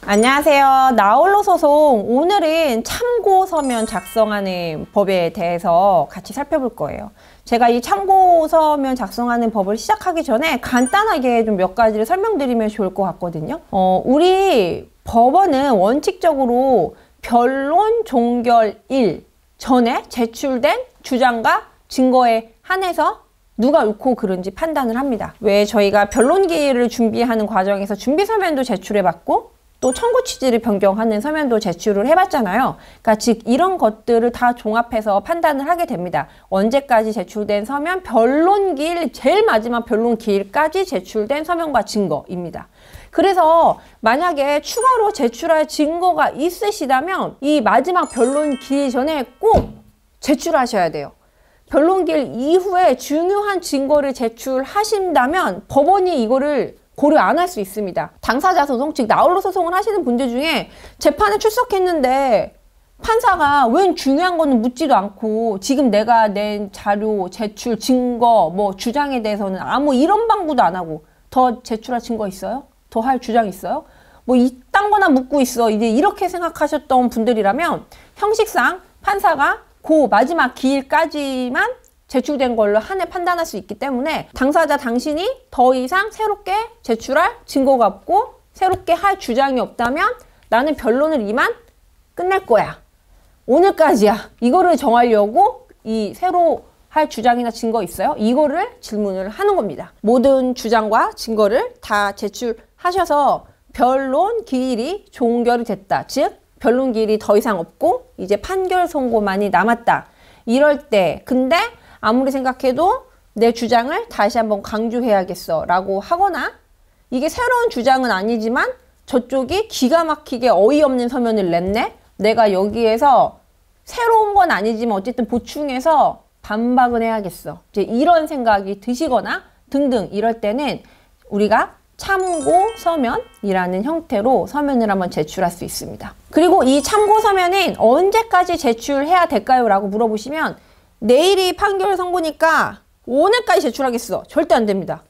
안녕하세요. 나홀로 소송. 오늘은 참고 서면 작성하는 법에 대해서 같이 살펴볼 거예요. 제가 이 참고 서면 작성하는 법을 시작하기 전에 간단하게 좀 몇 가지를 설명드리면 좋을 것 같거든요. 우리 법원은 원칙적으로 변론 종결일 전에 제출된 주장과 증거에 한해서 누가 옳고 그른지 판단을 합니다. 왜 저희가 변론기일을 준비하는 과정에서 준비서면도 제출해봤고 또 청구 취지를 변경하는 서면도 제출을 해봤잖아요. 그러니까 즉 이런 것들을 다 종합해서 판단을 하게 됩니다. 언제까지 제출된 서면, 변론기일, 제일 마지막 변론기일까지 제출된 서면과 증거입니다. 그래서 만약에 추가로 제출할 증거가 있으시다면 이 마지막 변론기일 전에 꼭 제출하셔야 돼요. 변론기일 이후에 중요한 증거를 제출하신다면 법원이 이거를 고려 안 할 수 있습니다. 당사자 소송, 즉 나홀로 소송을 하시는 분들 중에 재판에 출석했는데 판사가 웬 중요한 거는 묻지도 않고 지금 내가 낸 자료, 제출, 증거, 뭐 주장에 대해서는 아무 이런 방구도 안 하고 더 제출할 증거 있어요? 더 할 주장 있어요? 뭐 이딴 거나 묻고 있어. 이제 이렇게 생각하셨던 분들이라면 형식상 판사가 그 마지막 기일까지만 제출된 걸로 한해 판단할 수 있기 때문에 당사자 당신이 더 이상 새롭게 제출할 증거가 없고 새롭게 할 주장이 없다면 나는 변론을 이만 끝낼 거야. 오늘까지야. 이거를 정하려고 이 새로 할 주장이나 증거 있어요? 이거를 질문을 하는 겁니다. 모든 주장과 증거를 다 제출하셔서 변론 기일이 종결이 됐다. 즉 변론 기일이 더 이상 없고 이제 판결 선고만이 남았다. 이럴 때 근데 아무리 생각해도 내 주장을 다시 한번 강조해야겠어 라고 하거나 이게 새로운 주장은 아니지만 저쪽이 기가 막히게 어이없는 서면을 냈네? 내가 여기에서 새로운 건 아니지만 어쨌든 보충해서 반박은 해야겠어. 이제 이런 생각이 드시거나 등등 이럴 때는 우리가 참고 서면이라는 형태로 서면을 한번 제출할 수 있습니다. 그리고 이 참고 서면은 언제까지 제출해야 될까요? 라고 물어보시면 내일이 판결 선고니까 오늘까지 제출하겠어. 절대 안 됩니다.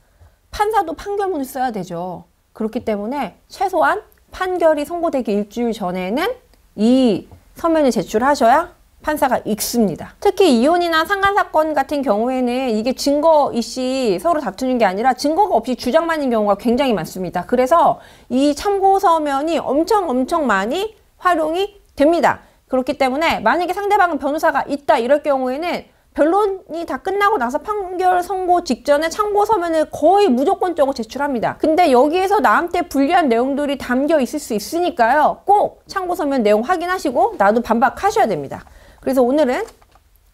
판사도 판결문을 써야 되죠. 그렇기 때문에 최소한 판결이 선고되기 일주일 전에는 이 서면을 제출하셔야 판사가 읽습니다. 특히 이혼이나 상간사건 같은 경우에는 이게 증거 이씨 서로 다투는 게 아니라 증거가 없이 주장만인 경우가 굉장히 많습니다. 그래서 이 참고서면이 엄청 많이 활용이 됩니다. 그렇기 때문에 만약에 상대방은 변호사가 있다 이럴 경우에는 변론이 다 끝나고 나서 판결 선고 직전에 참고 서면을 거의 무조건적으로 제출합니다. 근데 여기에서 나한테 불리한 내용들이 담겨 있을 수 있으니까요. 꼭 참고 서면 내용 확인하시고 나도 반박하셔야 됩니다. 그래서 오늘은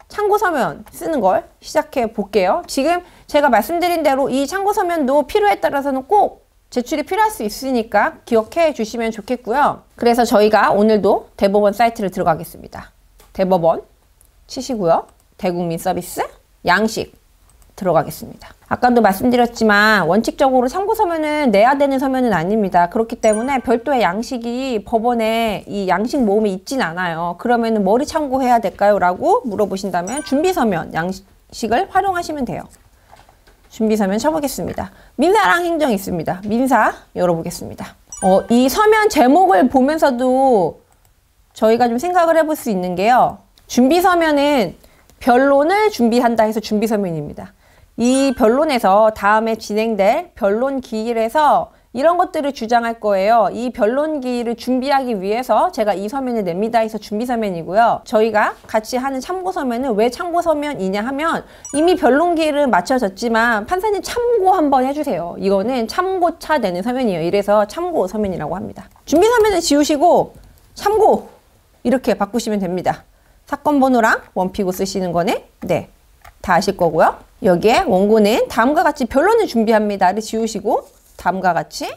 참고 서면 쓰는 걸 시작해 볼게요. 지금 제가 말씀드린 대로 이 참고 서면도 필요에 따라서는 꼭 제출이 필요할 수 있으니까 기억해 주시면 좋겠고요. 그래서 저희가 오늘도 대법원 사이트를 들어가겠습니다. 대법원 치시고요. 대국민 서비스 양식 들어가겠습니다. 아까도 말씀드렸지만 원칙적으로 참고 서면은 내야 되는 서면은 아닙니다. 그렇기 때문에 별도의 양식이 법원에 이 양식 모음에 있진 않아요. 그러면은 뭐를 참고해야 될까요? 라고 물어보신다면 준비서면 양식을 활용하시면 돼요. 준비서면 쳐보겠습니다. 민사랑 행정 있습니다. 민사 열어보겠습니다. 이 서면 제목을 보면서도 저희가 좀 생각을 해볼 수 있는 게요. 준비서면은 변론을 준비한다 해서 준비서면입니다. 이 변론에서 다음에 진행될 변론 기일에서 이런 것들을 주장할 거예요. 이 변론 기일을 준비하기 위해서 제가 이 서면을 냅니다 해서 준비서면이고요. 저희가 같이 하는 참고서면은 왜 참고서면이냐 하면 이미 변론 기일은 마쳐졌지만 판사님 참고 한번 해주세요. 이거는 참고차 되는 서면이에요. 이래서 참고서면이라고 합니다. 준비서면을 지우시고 참고 이렇게 바꾸시면 됩니다. 사건 번호랑 원피고 쓰시는 거는 네, 다 아실 거고요. 여기에 원고는 다음과 같이 변론을 준비합니다를 지우시고 다음과 같이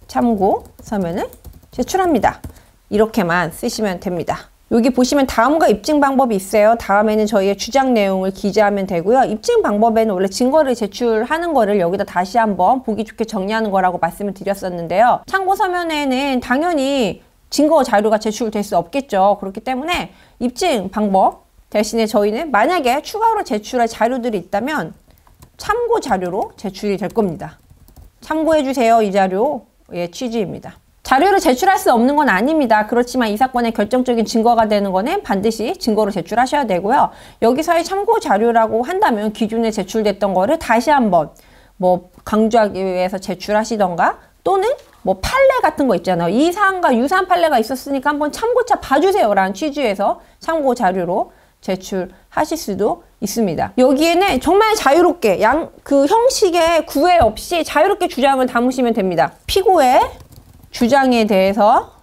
참고 서면을 제출합니다. 이렇게만 쓰시면 됩니다. 여기 보시면 다음과 입증 방법이 있어요. 다음에는 저희의 주장 내용을 기재하면 되고요. 입증 방법에는 원래 증거를 제출하는 거를 여기다 다시 한번 보기 좋게 정리하는 거라고 말씀을 드렸었는데요. 참고 서면에는 당연히 증거 자료가 제출될 수 없겠죠. 그렇기 때문에 입증 방법 대신에 저희는 만약에 추가로 제출할 자료들이 있다면 참고 자료로 제출이 될 겁니다. 참고해 주세요 이 자료 취지입니다. 자료를 제출할 수 없는 건 아닙니다. 그렇지만 이 사건의 결정적인 증거가 되는 거는 반드시 증거로 제출하셔야 되고요. 여기서의 참고 자료라고 한다면 기존에 제출됐던 거를 다시 한번 뭐 강조하기 위해서 제출하시던가 또는 뭐 판례 같은 거 있잖아요. 이 사안과 유사한 판례가 있었으니까 한번 참고차 봐주세요 라는 취지에서 참고 자료로 제출하실 수도 있습니다. 여기에는 정말 자유롭게 그 형식의 구애 없이 자유롭게 주장을 담으시면 됩니다. 피고의 주장에 대해서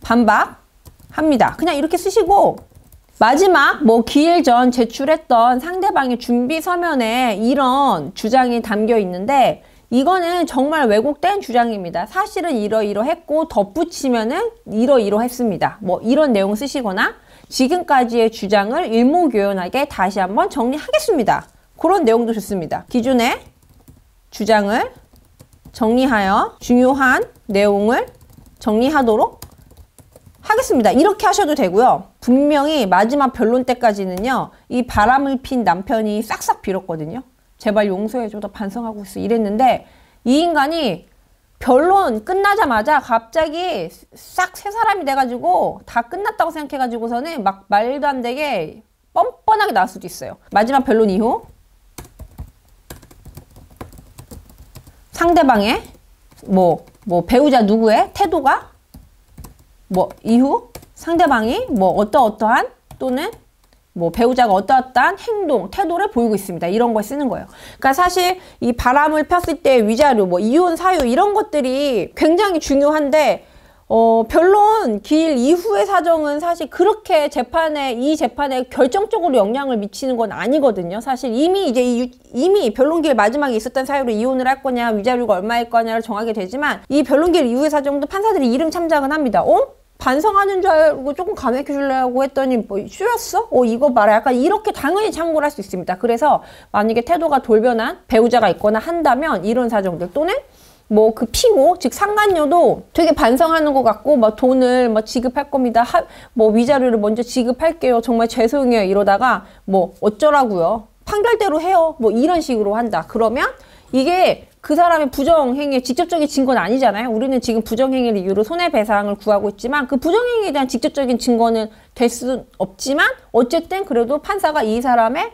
반박합니다. 그냥 이렇게 쓰시고 마지막 뭐 기일 전 제출했던 상대방의 준비 서면에 이런 주장이 담겨 있는데 이거는 정말 왜곡된 주장입니다. 사실은 이러이러했고 덧붙이면은 이러이러했습니다. 뭐 이런 내용 쓰시거나 지금까지의 주장을 일목요연하게 다시 한번 정리하겠습니다. 그런 내용도 좋습니다. 기존의 주장을 정리하여 중요한 내용을 정리하도록 하겠습니다. 이렇게 하셔도 되고요. 분명히 마지막 변론 때까지는요. 이 바람을 핀 남편이 싹싹 빌었거든요. 제발 용서해줘. 나 반성하고 있어. 이랬는데 이 인간이 변론 끝나자마자 갑자기 싹 새 사람이 돼가지고 다 끝났다고 생각해가지고서는 막 말도 안 되게 뻔뻔하게 나올 수도 있어요. 마지막 변론 이후 상대방의 뭐 배우자 누구의 태도가 뭐 이후 상대방이 뭐 어떠한 또는 뭐 배우자가 어떠한 행동, 태도를 보이고 있습니다. 이런 걸 쓰는 거예요. 그러니까 사실 이 바람을 폈을 때 위자료, 뭐 이혼 사유 이런 것들이 굉장히 중요한데 변론 기일 이후의 사정은 사실 그렇게 이 재판에 결정적으로 영향을 미치는 건 아니거든요. 사실 이미 변론 기일 마지막에 있었던 사유로 이혼을 할 거냐, 위자료가 얼마일 거냐를 정하게 되지만 이 변론 기일 이후의 사정도 판사들이 이름 참작은 합니다. 반성하는 줄 알고 조금 감액해 주려고 했더니 뭐 쇼였어? 이거 봐라. 약간 이렇게 당연히 참고를 할 수 있습니다. 그래서 만약에 태도가 돌변한 배우자가 있거나 한다면 이런 사정들 또는 뭐 그 피고 즉 상간녀도 되게 반성하는 것 같고 뭐 돈을 뭐 지급할 겁니다. 뭐 위자료를 먼저 지급할게요. 정말 죄송해요. 이러다가 뭐 어쩌라고요. 판결대로 해요. 뭐 이런 식으로 한다. 그러면 이게 그 사람의 부정행위의 직접적인 증거는 아니잖아요. 우리는 지금 부정행위를 이유로 손해배상을 구하고 있지만 그 부정행위에 대한 직접적인 증거는 될 수는 없지만 어쨌든 그래도 판사가 이 사람의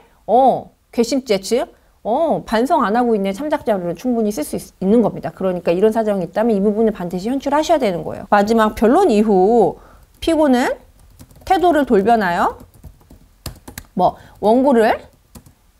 괘씸죄 즉 반성 안 하고 있는 참작 자료를 충분히 쓸 수 있는 겁니다. 그러니까 이런 사정이 있다면 이 부분을 반드시 현출하셔야 되는 거예요. 마지막 변론 이후 피고는 태도를 돌변하여 뭐 원고를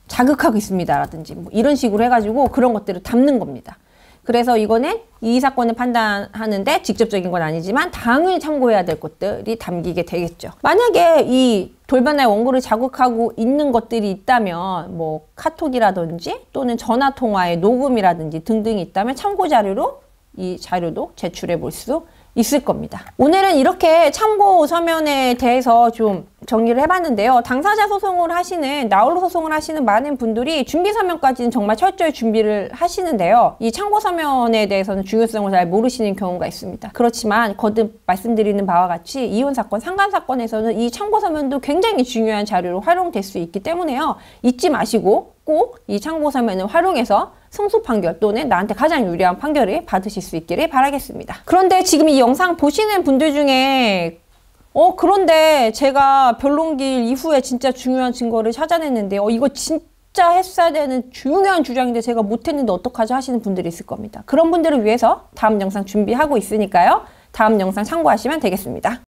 자극하고 있습니다 라든지 뭐 이런 식으로 해가지고 그런 것들을 담는 겁니다. 그래서 이거는 이 사건을 판단하는데 직접적인 건 아니지만 당연히 참고해야 될 것들이 담기게 되겠죠. 만약에 이 돌변의 원고를 자극하고 있는 것들이 있다면 뭐 카톡이라든지 또는 전화통화의 녹음이라든지 등등이 있다면 참고 자료로 이 자료도 제출해 볼 수 있을 겁니다. 오늘은 이렇게 참고 서면에 대해서 좀 정리를 해봤는데요. 당사자 소송을 하시는, 나홀로 소송을 하시는 많은 분들이 준비 서면까지는 정말 철저히 준비를 하시는데요. 이 참고 서면에 대해서는 중요성을 잘 모르시는 경우가 있습니다. 그렇지만 거듭 말씀드리는 바와 같이 이혼 사건, 상간 사건에서는 이 참고 서면도 굉장히 중요한 자료로 활용될 수 있기 때문에요. 잊지 마시고 꼭 이 참고 서면을 활용해서 승소 판결 또는 나한테 가장 유리한 판결을 받으실 수 있기를 바라겠습니다. 그런데 지금 이 영상 보시는 분들 중에 그런데 제가 변론기일 이후에 진짜 중요한 증거를 찾아냈는데 이거 진짜 했어야 되는 중요한 주장인데 제가 못했는데 어떡하죠 하시는 분들이 있을 겁니다. 그런 분들을 위해서 다음 영상 준비하고 있으니까요. 다음 영상 참고하시면 되겠습니다.